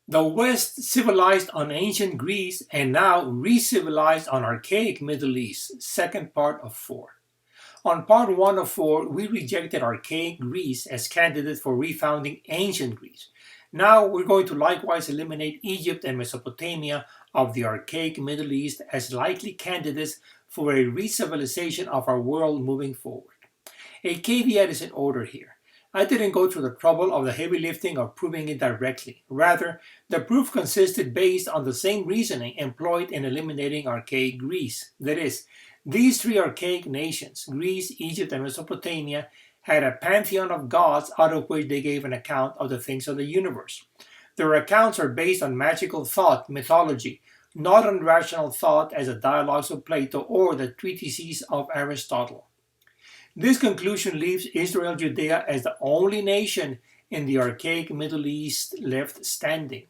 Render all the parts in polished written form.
The West civilized on ancient Greece and now re-civilized on archaic Middle East, second part of 4. On part 1 of 4, we rejected archaic Greece as candidate for refounding ancient Greece. Now we're going to likewise eliminate Egypt and Mesopotamia of the archaic Middle East as likely candidates for a re-civilization of our world moving forward. A caveat is in order here. I didn't go through the trouble of the heavy lifting of proving it directly. Rather, the proof consisted based on the same reasoning employed in eliminating archaic Greece. That is, these three archaic nations, Greece, Egypt, and Mesopotamia, had a pantheon of gods out of which they gave an account of the things of the universe. Their accounts are based on magical thought, mythology, not on rational thought as the dialogues of Plato or the treatises of Aristotle. This conclusion leaves Israel Judea as the only nation in the archaic Middle East left standing.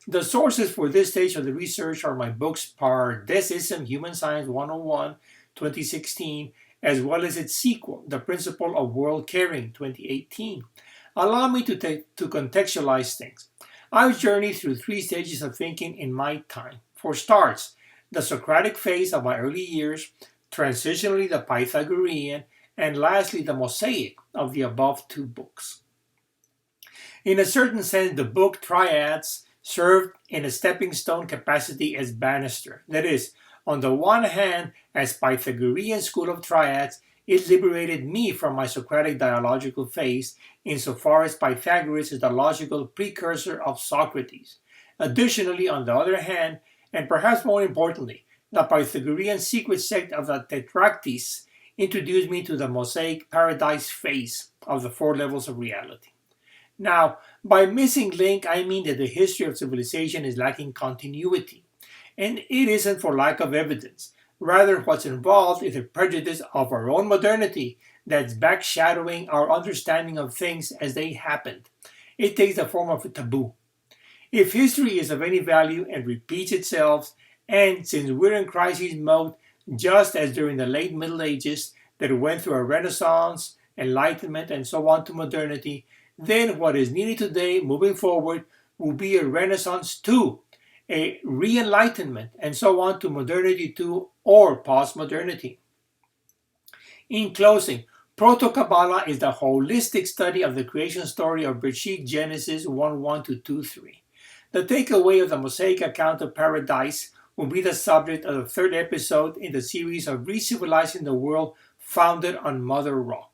The sources for this stage of the research are my books Pardecism, Human Science 101, 2016, as well as its sequel, The Principle of World Caring, 2018. Allow me to contextualize things. I've journeyed through 3 stages of thinking in my time. For starts, the Socratic phase of my early years, transitionally the Pythagorean, and lastly the Mosaic of the above 2 books. In a certain sense, the book Triads served in a stepping stone capacity as banister. That is, on the one hand, as Pythagorean school of triads, it liberated me from my Socratic dialogical phase insofar as Pythagoras is the logical precursor of Socrates. Additionally, on the other hand, and perhaps more importantly, the Pythagorean secret sect of the Tetractys introduced me to the Mosaic paradise phase of the 4 levels of reality. Now, by missing link, I mean that the history of civilization is lacking continuity. And it isn't for lack of evidence. Rather, what's involved is a prejudice of our own modernity that's backshadowing our understanding of things as they happened. It takes the form of a taboo. If history is of any value and repeats itself, and since we're in crisis mode, just as during the late Middle Ages that went through a Renaissance, Enlightenment, and so on to modernity, then what is needed today moving forward will be a Renaissance too, a re-enlightenment, and so on to modernity too, or postmodernity. In closing, Proto-Kabbalah is the holistic study of the creation story of Bereshit Genesis 1:1 to 2:3. The takeaway of the Mosaic account of paradise will be the subject of the 3rd episode in the series of ReCivilizing the World founded on Mother Rock.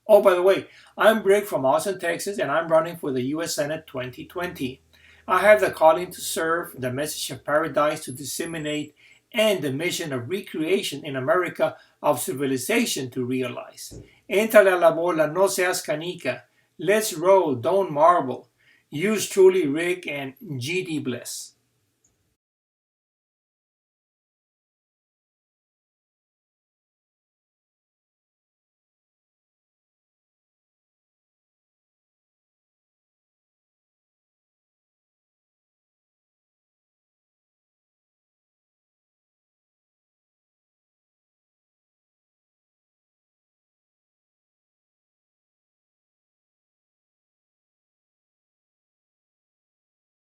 Oh, by the way, I'm Brick from Austin, Texas, and I'm running for the U.S. Senate 2020. I have the calling to serve, the message of paradise to disseminate, and the mission of recreation in America of civilization to realize. Entrale a la bola, no seas canica. Let's roll, don't marble. Yours truly, Rick, and GD bless.